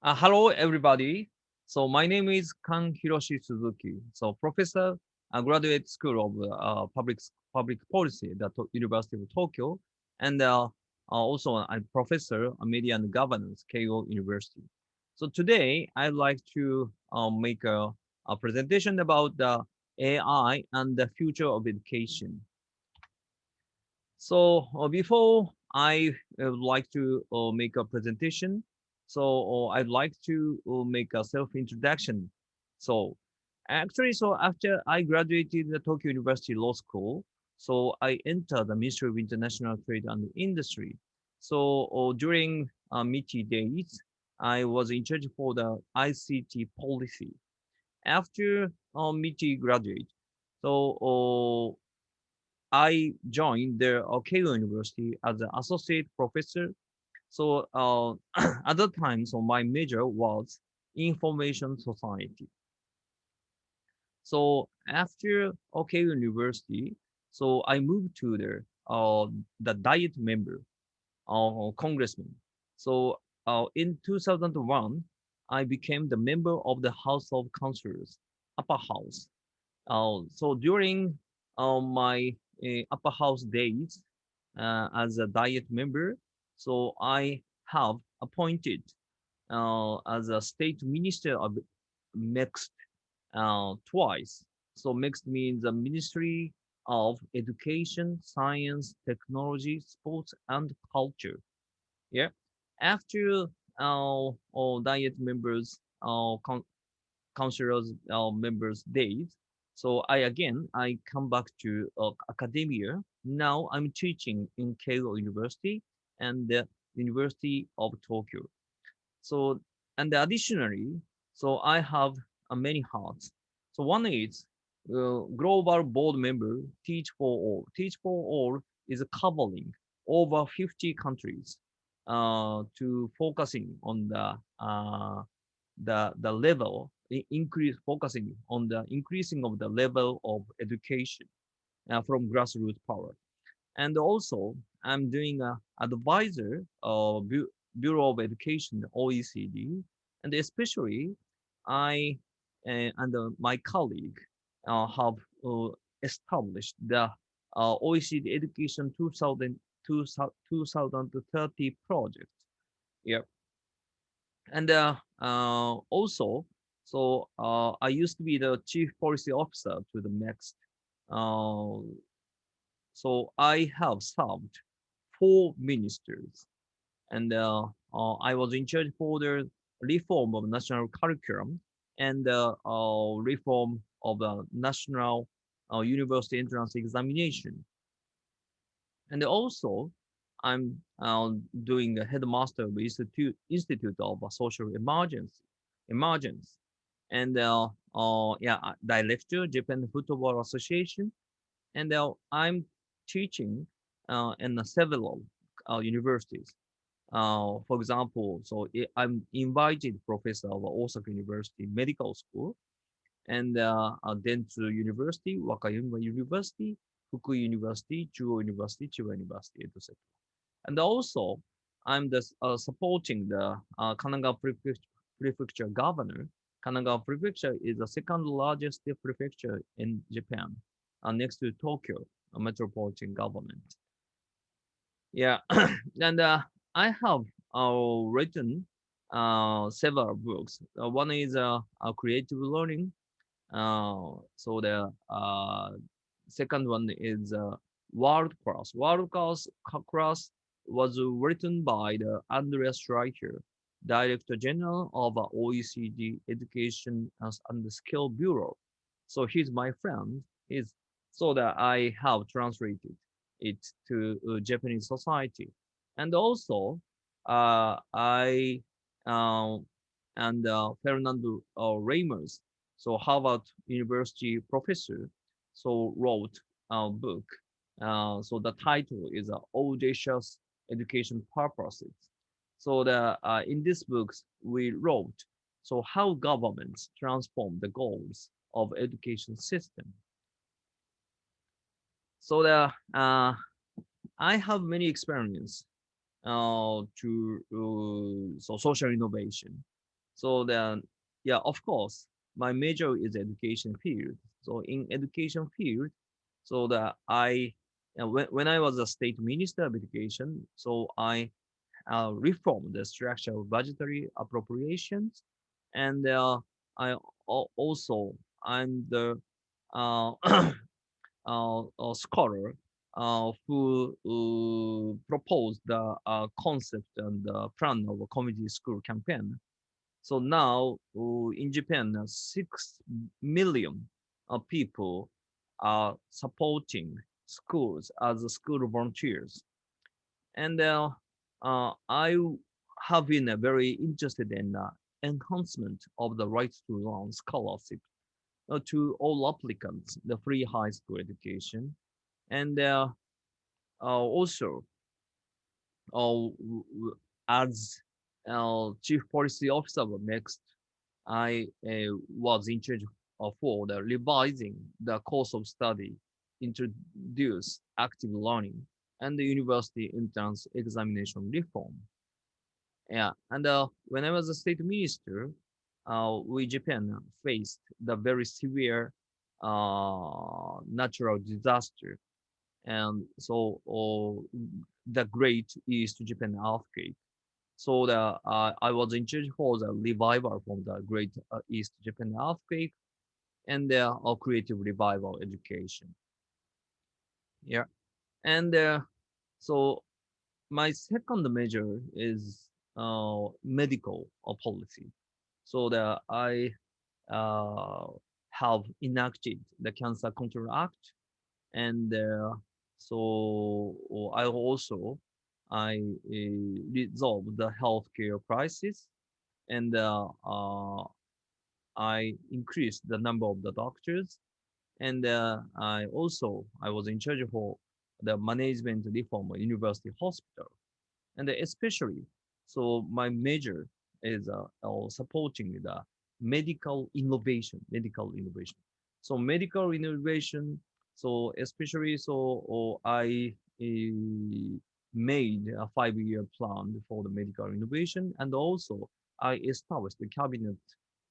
Hello, everybody. So my name is Kan Hiroshi Suzuki. So professor, graduate school of public policy at the University of Tokyo, and also I'm professor of media and governance, Keio University. So today I'd like to make a presentation about the AI and the future of education. So before I would like to make a presentation, I'd like to make a self-introduction. So so after I graduated the Tokyo University Law School, so I entered the Ministry of International Trade and Industry. So during MITI days, I was in charge for the ICT policy. After MITI graduate, so I joined the Keio University as an associate professor. So at that time, so my major was information society. So after Keio University, so I moved to the Diet member, congressman. So in 2001, I became the member of the House of Councillors, upper house. So during my upper house days as a diet member, so I have appointed as a state minister of mixed twice. So mixed means the Ministry of Education, Science, Technology, Sports, and Culture. Yeah. After all diet members, councillors members days. So I come back to academia. Now I'm teaching in Keio University and the University of Tokyo. So and additionally, so I have many hats. So one is global board member, Teach for All. Teach for All is covering over 50 countries to focusing on the level increase focusing on the increasing of the level of education from grassroots power. And also I'm doing a advisor of Bureau of Education, OECD, and especially I and my colleague have established the OECD Education 2030 project. Yeah. And also, I used to be the chief policy officer to the next. Uh, so I have served four ministers, and I was in charge for the reform of national curriculum and reform of the national university entrance examination. And also, I'm doing a headmaster of Institute of Social Emergence, and director Japan Football Association, and I'm teaching in several universities. For example, I'm invited professor of Osaka University Medical School, and Dentsu University, Wakayama University, Fukui University, Chuo University, Chiba University, etc. And also, I'm supporting the Kanagawa Prefecture governor. Kanagawa Prefecture is the second largest prefecture in Japan, next to Tokyo, a metropolitan government. Yeah, and I have written several books. One is creative learning. The second one is World Class. Class was written by the Andreas Streicher, Director General of OECD Education and Skill Bureau. So he's my friend. He's so that I have translated it to Japanese society, and also I and Fernando Reimers, so Harvard University professor, so wrote a book. So the title is Audacious Education Purposes. So in these books we wrote so how governments transform the goals of education system. So I have many experience to social innovation. So then, yeah, of course, my major is education field. So in education field, so that when I was a state minister of education, so I reformed the structure of budgetary appropriations, and also I'm the uh, scholar who proposed the concept and plan of a community school campaign. So now in Japan, 6 million people are supporting schools as school volunteers. And I have been very interested in enhancement of the right to learn scholarship to all applicants, the free high school education. And also, uh, as chief policy officer of next, I was in charge of for the revising the course of study, introduce active learning, and the university entrance examination reform. Yeah, and when I was a state minister, we Japan faced the very severe natural disaster, and so the Great East Japan earthquake. So I was in charge for the revival from the Great East Japan earthquake and creative revival education. Yeah, and so my second measure is medical policy. So that I uh, have enacted the Cancer Control Act, and so I also I resolved the healthcare crisis, and I increased the number of the doctors, and I was in charge for the management reform of university hospital, and especially so my major is supporting the medical innovation. So medical innovation, so especially I made a 5-year plan for the medical innovation, and also I established the cabinet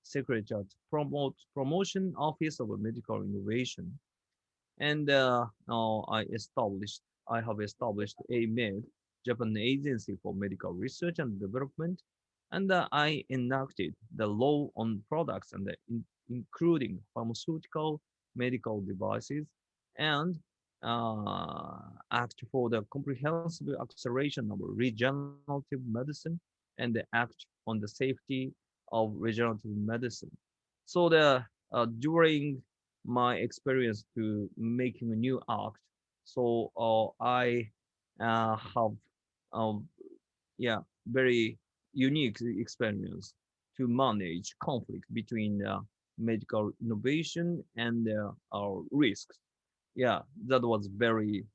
secretary to promote promotion office of medical innovation, and I have established a MED, Japan Agency for Medical Research and Development, and I enacted the law on products and including pharmaceutical, medical devices, and act for the comprehensive acceleration of regenerative medicine and the act on the safety of regenerative medicine. So during my experience to making a new act. So I have um, yeah very unique experience to manage conflict between medical innovation and risks. Yeah, that was very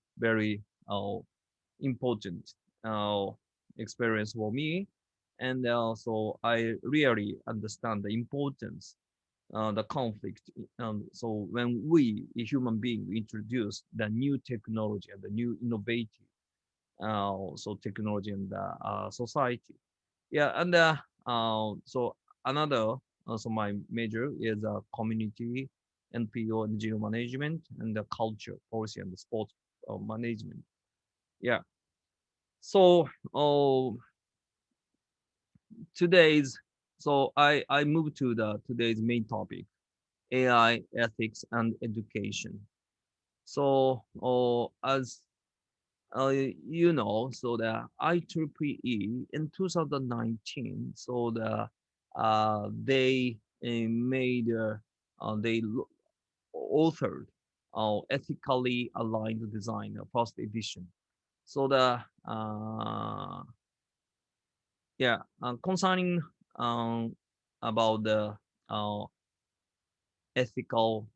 important uh, experience for me, and also I really understand the importance the conflict. So when we, a human being, introduce the new technology and the new innovative, so technology in the society. Yeah, and so another, so my major is community, NPO, NGO management, and the culture, policy, and the sports management. Yeah. So today's, so I move to the today's main topic, AI, ethics, and education. So, as so the IEEE in 2019, so they made they authored ethically aligned design first edition. So concerning about the uh, ethical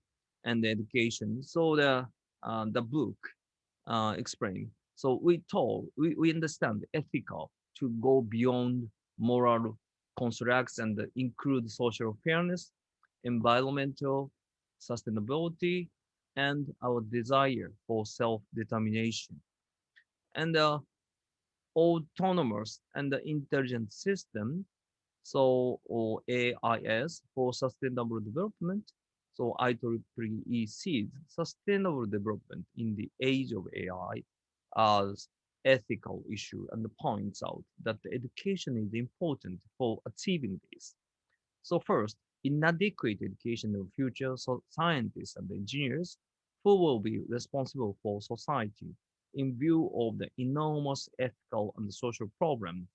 and education. So the book explain. So we understand ethical to go beyond moral constructs and include social fairness, environmental sustainability, and our desire for self-determination. And autonomous and the intelligent system. So, or AIS for sustainable development. So IEEE sees sustainable development in the age of AI as ethical issue and points out that the education is important for achieving this. So first, inadequate education of future scientists and engineers who will be responsible for society in view of the enormous ethical and social problems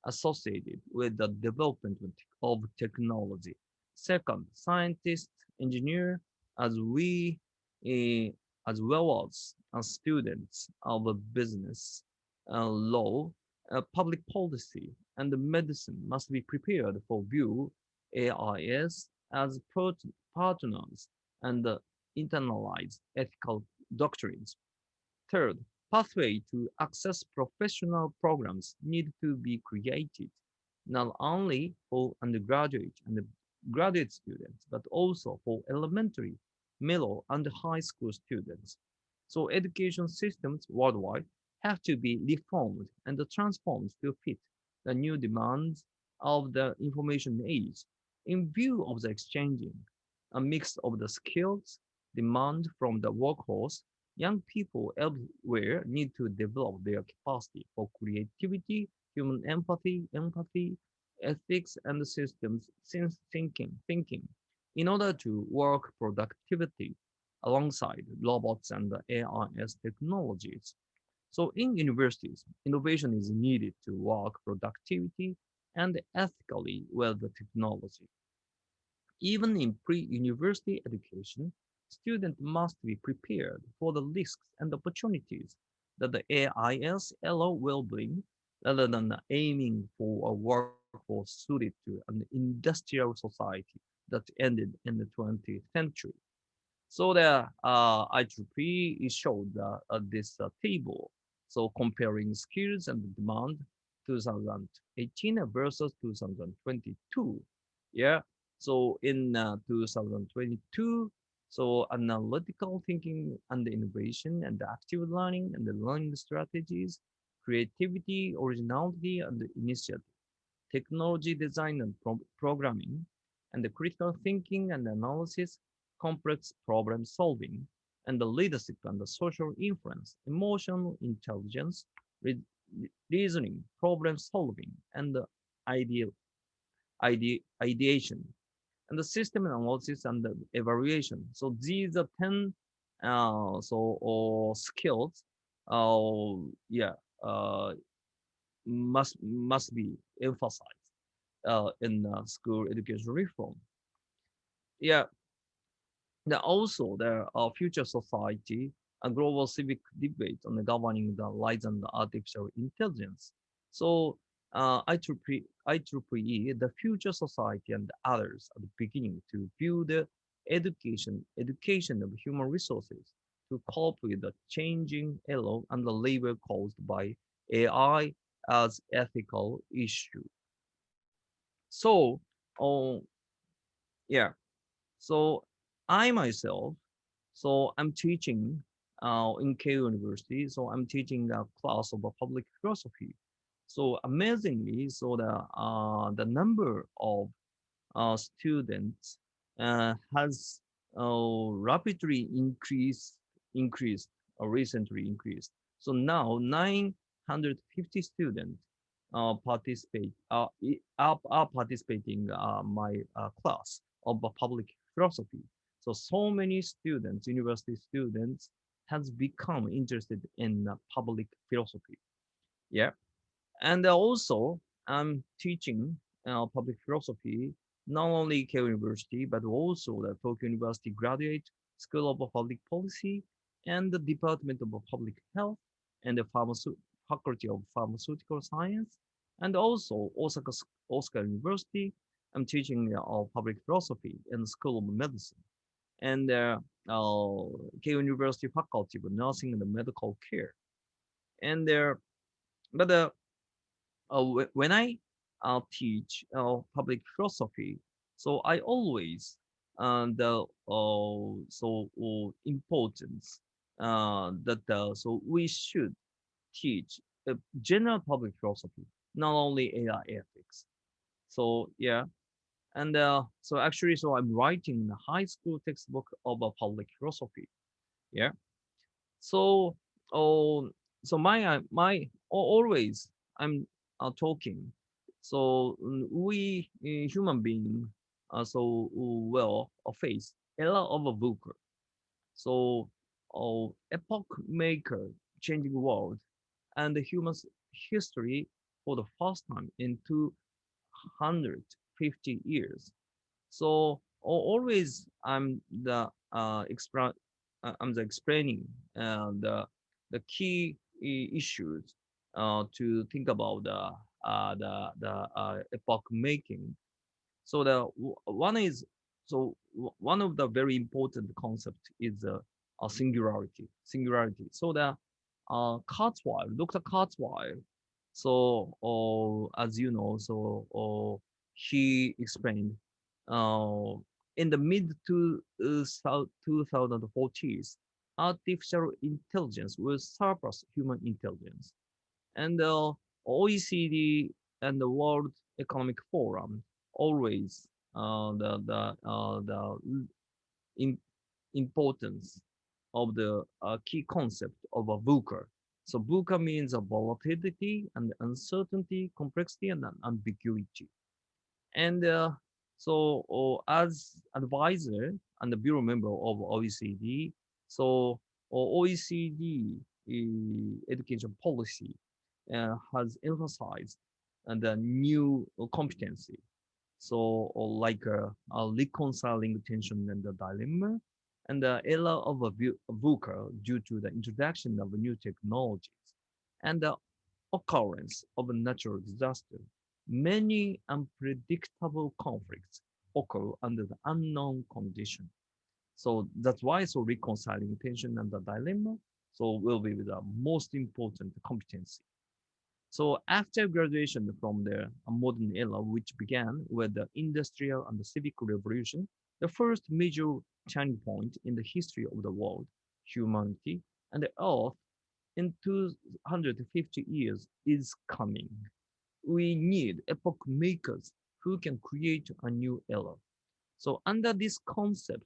associated with the development of technology. Second, scientists, engineer, as we, eh, as well as students of business, law, public policy, and medicine must be prepared for view AIS as partners and internalize ethical doctrines. Third, pathway to access professional programs need to be created, not only for undergraduate and graduate students, but also for elementary, middle, and high school students. So education systems worldwide have to be reformed and transformed to fit the new demands of the information age in view of the exchanging a mix of the skills demand from the workforce. Young people everywhere need to develop their capacity for creativity, human empathy, ethics, and systems since thinking, in order to work productivity alongside robots and the AIS technologies. So in universities, innovation is needed to work productivity and ethically with the technology. Even in pre-university education, students must be prepared for the risks and opportunities that the AIS allow will bring, rather than aiming for a workforce suited to an industrial society that ended in the 20th century. So the IEEE showed this table. So comparing skills and demand 2018 versus 2022. Yeah. So in 2022, so analytical thinking and innovation and active learning and the learning strategies, creativity, originality, and initiative, technology design and programming, and the critical thinking and analysis, complex problem solving, and the leadership and the social influence, emotional intelligence, re- reasoning, problem solving, and the ideation, and the system analysis and the evaluation. So these are 10 or skills uh, yeah uh, must be emphasized in school education reform. Yeah, also there are future society and global civic debate on the governing the rise and the artificial intelligence. So IEEE, the future society and others are beginning to view the education of human resources to cope with the changing era and the labor caused by AI as ethical issue. So, oh, yeah. So I myself, so I'm teaching in K University. So I'm teaching a class of public philosophy. So amazingly, so the number of students has rapidly increased or recently increased. So now 950 students are participating my class of public philosophy. So many students, university students, has become interested in public philosophy. Yeah, and also, I'm teaching public philosophy not only Keio University, but also the Tokyo University Graduate School of Public Policy and the Department of Public Health and the Faculty of Pharmaceutical Science, and also Osaka University. I'm teaching public philosophy in the School of Medicine and Keio University Faculty of Nursing and Medical Care. And there, but when I teach public philosophy, so I always the importance that so we should teach general public philosophy, not only AI ethics. So yeah, and so actually, so I'm writing a high school textbook of public philosophy. Yeah. So oh, so always I'm talking. So we human being so well face era of a book. So epoch maker, changing world, and the human history for the first time in 250 years. So always I'm the explaining the key issues to think about the epoch making. So one is one of the very important concept is a singularity. Singularity. So the Kurzweil, Dr. Kurzweil. So as you know, so he explained uh, in the mid to 2040s, artificial intelligence will surpass human intelligence, and the OECD and the World Economic Forum always the in, importance of the key concept of a VUCA. So VUCA means a volatility and uncertainty, complexity, and ambiguity. And as advisor and the bureau member of OECD, so OECD education policy has emphasized the new competency. So like reconciling tension and the dilemma, and the era of a VUCA due to the introduction of new technologies and the occurrence of a natural disaster. Many unpredictable conflicts occur under the unknown condition. So that's why so reconciling tension and the dilemma so will be the most important competency. So after graduation from the modern era, which began with the industrial and the civic revolution, the first major turning point in the history of the world, humanity, and the earth in 250 years is coming. We need epoch makers who can create a new era. So under this concept,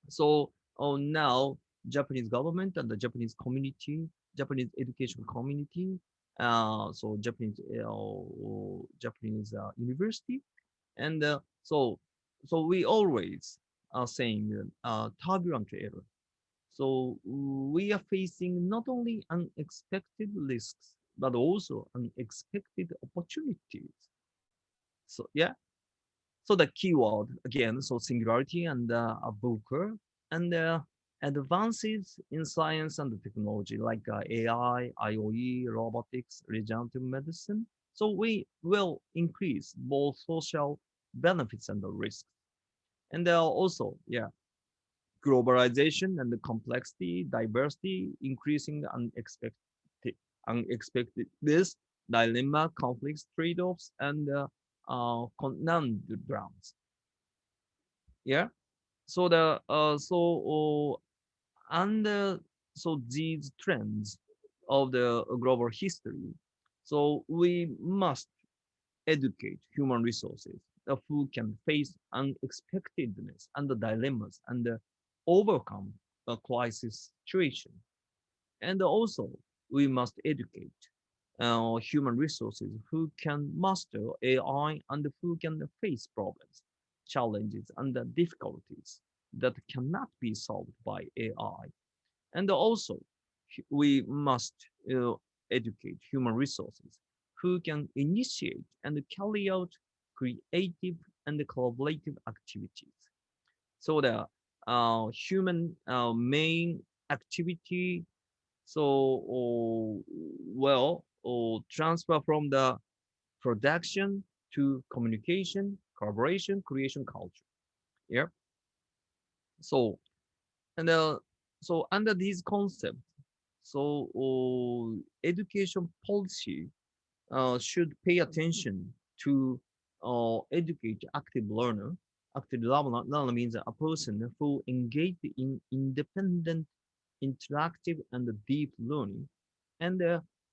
so now Japanese government and the Japanese community, Japanese education community, so Japanese university, and so we always are saying turbulent era. So we are facing not only unexpected risks but also unexpected opportunities. So yeah, so the keyword again, so singularity and a booker and advances in science and technology like AI, IoE, robotics, regenerative medicine. So we will increase both social benefits and the risks. And also, yeah, globalization and the complexity, diversity, increasing unexpected this dilemma, conflicts, trade-offs, and conundrums. Yeah. So under so these trends of the global history, so we must educate human resources who can face unexpectedness and the dilemmas and overcome a crisis situation. And also, we must educate human resources who can master AI and who can face problems, challenges, and the difficulties that cannot be solved by AI. And also, we must educate human resources who can initiate and carry out creative and collaborative activities. So the human main activity so, transfer from the production to communication, collaboration, creation, culture. Yeah. So, and so under these concepts, so education policy should pay attention to educate active learner. Active learner means a person who engage in independent, interactive, and deep learning, and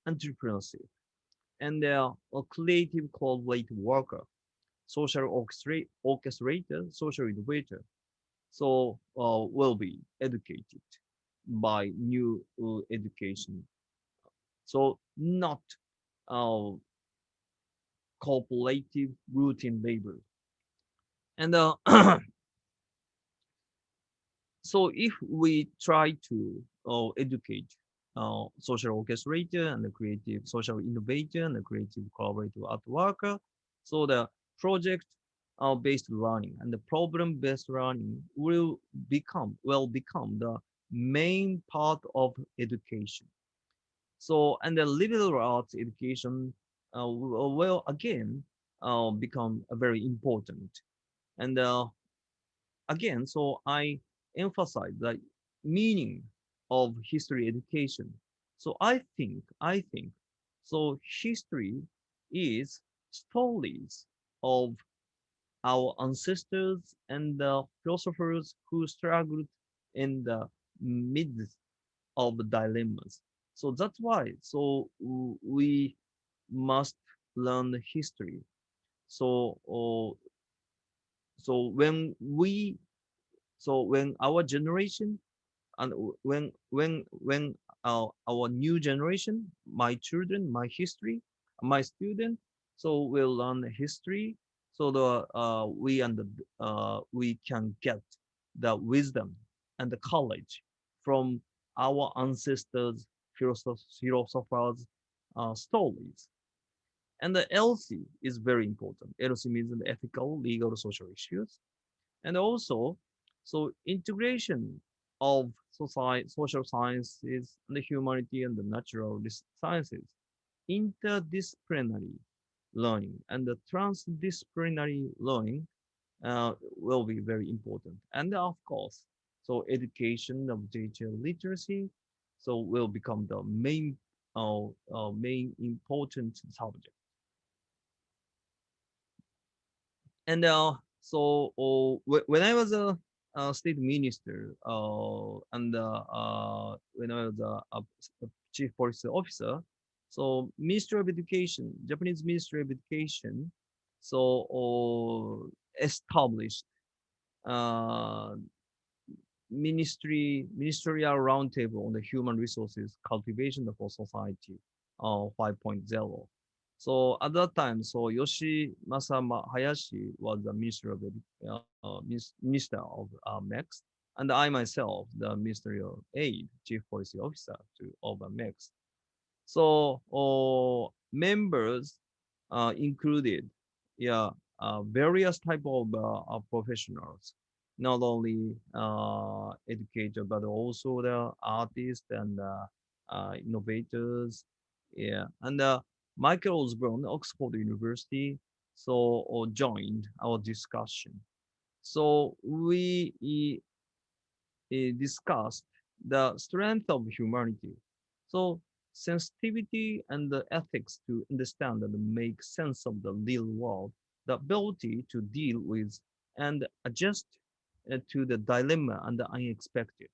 entrepreneurship. and a creative collaborative worker, social orchestrator, social innovator. So will be educated by new education. So not uh, cooperative routine labor. And so if we try to educate social orchestrator and the creative social innovator and the creative collaborative art worker, so the project based learning and the problem based learning will become the main part of education. So and the liberal arts education will again become very important. And again, so I emphasize the meaning of history education. So I think, so history is stories of our ancestors and the philosophers who struggled in the midst of dilemmas. So that's why, so we must learn history. So, so when we when our generation and when our new generation, my children, my history, my student, so will learn history, so the we can get the wisdom and the knowledge from our ancestors, philosophers, stories. And the LC is very important. LC means the ethical, legal, social issues. And also, so integration of society, social sciences, and the humanity and the natural sciences, interdisciplinary learning and the transdisciplinary learning will be very important. And of course, so education of digital literacy, so will become the main important subject. And when I was a state minister, and when I was a chief policy officer, so Ministry of Education, Japanese Ministry of Education, so established uh, ministerial roundtable on the human resources cultivation for society 5.0. So at that time, so Yoshimasa Hayashi was the minister of MEX, and I myself, the ministerial aide, chief policy officer of MEX. So members included, yeah, various type of professionals, not only educator but also the artists and innovators. Yeah, and Michael Osborne, Oxford University, so joined our discussion. So we discussed the strength of humanity. So sensitivity and the ethics to understand and make sense of the real world, the ability to deal with and adjust to the dilemma and the unexpected,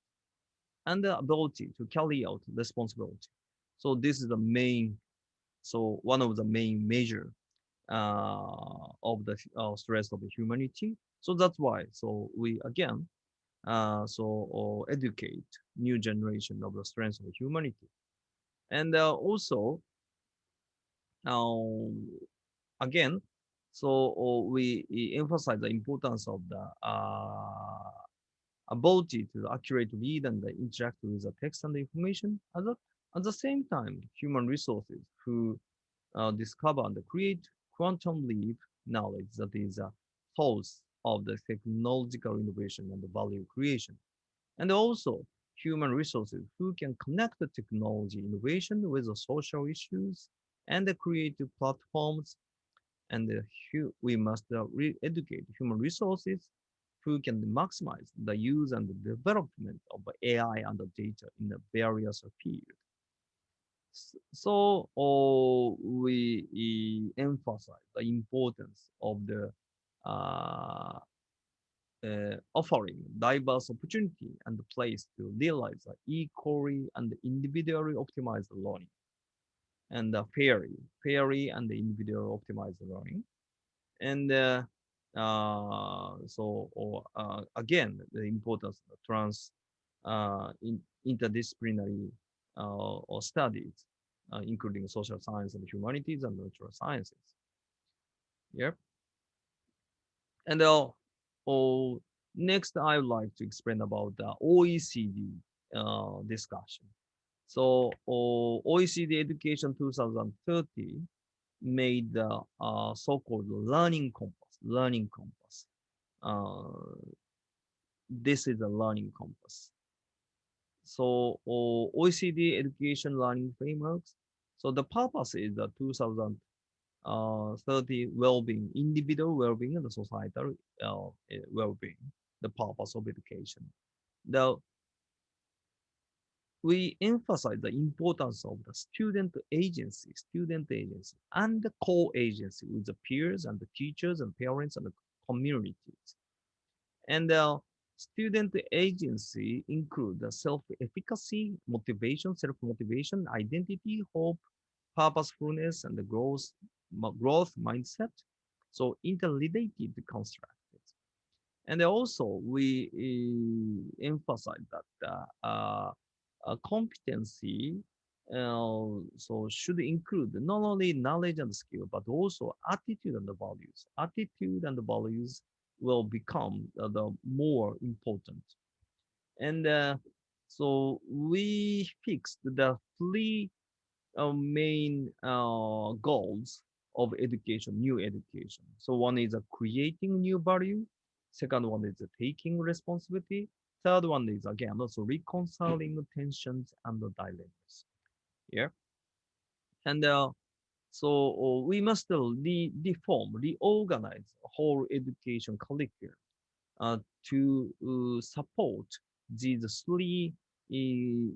and the ability to carry out responsibility. So this is the main, so one of the main measure of the stress of the humanity. So that's why, so we again educate new generation of the strengths of humanity. And also uh, again, so we emphasize the importance of the ability to accurately read and interact with the text and the information. At the same time, human resources who discover and create quantum leap knowledge that is a source of the technological innovation and the value creation. And also human resources who can connect the technology innovation with the social issues and the creative platforms. And we must educate human resources who can maximize the use and the development of AI and the data in the various fields. So we emphasize the importance of the uh, offering diverse opportunity and place to realize equally and individually optimized learning. and fairly and the individual optimized learning. And again, the importance of interdisciplinary or studies, including social science and humanities and natural sciences. Yeah. And oh, next, I would like to explain about the OECD discussion. So OECD Education 2030 made the so-called learning compass. Learning compass. Uh, this is a learning compass. So OECD education learning frameworks. So the purpose is the 2030 well-being, individual well-being and the societal well-being, the purpose of education. The we emphasize the importance of the student agency, and the co-agency with the peers and the teachers and parents and the communities. And student agency include the self-efficacy, motivation, self-motivation, identity, hope, purposefulness, and the growth mindset. So interrelated construct. And also, we emphasize that competency so should include not only knowledge and skill, but also attitude and the values. Attitude and the values will become the more important. And so we fixed the three main goals of education, new education. So one is creating new value. Second one is taking responsibility. Third one is again also reconciling tensions and the dilemmas. Yeah, and we must reorganize whole education curriculum to support these three competencies.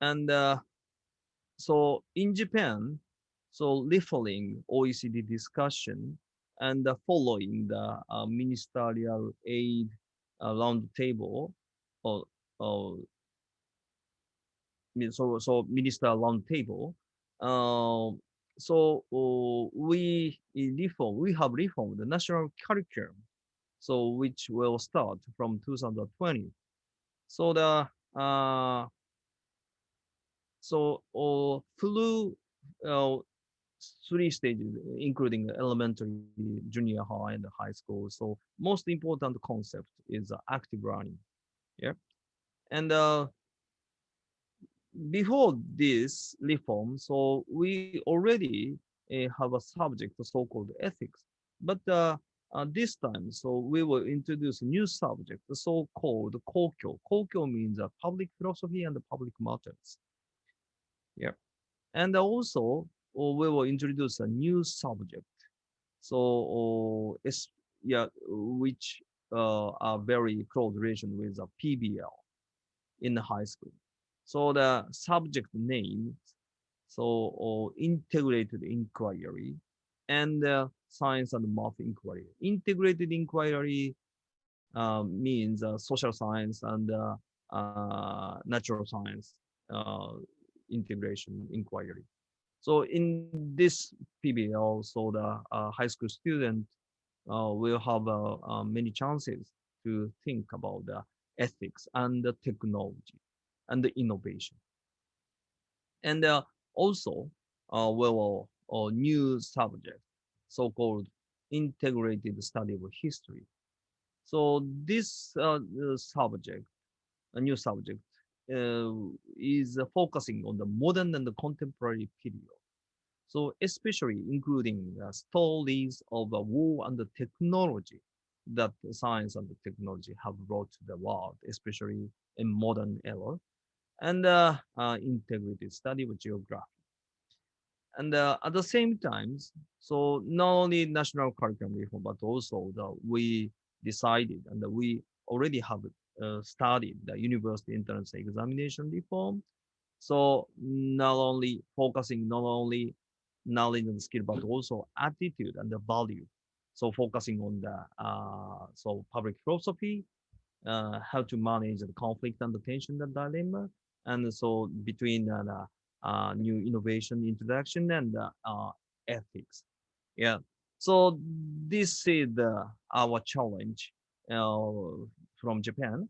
And so in Japan, so referring OECD discussion and following the ministerial aid round table, or, or so minister round table, uh, we have reformed the national curriculum, so which will start from 2020. So the through uh, three stages, including elementary, junior high, and high school. So most important concept is active learning. Yeah, and before this reform, so we already have a subject, so-called ethics. But this time, so we will introduce a new subject, the so-called kokyo. Kokyo means public philosophy and public matters. Yeah, and also we will introduce a new subject. So it's yeah, which are very close relation with a PBL in the high school. So the subject name, so integrated inquiry and science and math inquiry. Integrated inquiry means social science and natural science uh, integration inquiry. So in this PBL, so the high school student will have many chances to think about the ethics and the technology and the innovation. And also, we will a new subject, so-called integrated study of history. So this subject, a new subject, uh, is focusing on the modern and the contemporary period. So especially including stories of the war and the technology that science and the technology have brought to the world, especially in modern era, and integrated study of geography. And at the same times, so not only national curriculum reform, but also we decided and we already have started the university entrance examination reform. So not only knowledge and skill, but also attitude and the value. So focusing on the public philosophy how to manage the conflict and the tension and dilemma, and so between new innovation introduction and ethics. Yeah. So this is our challenge uh, from Japan.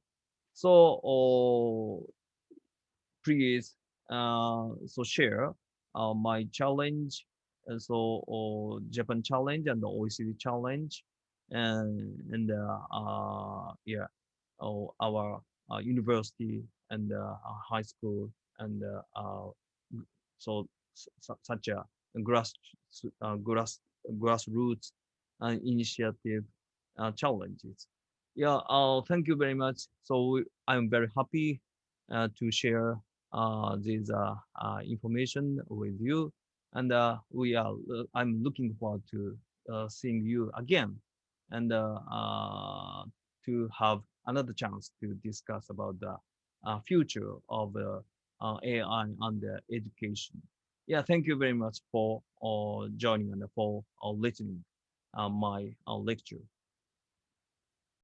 So please share my challenge, Japan challenge and the OECD challenge, and yeah, our university and high school and such a grass uh, grass grassroots initiative challenges. Yeah, thank you very much. So I'm very happy to share this information with you, and I'm looking forward to seeing you again, and to have another chance to discuss about the future of AI and education. Yeah, thank you very much for joining and for listening my lecture.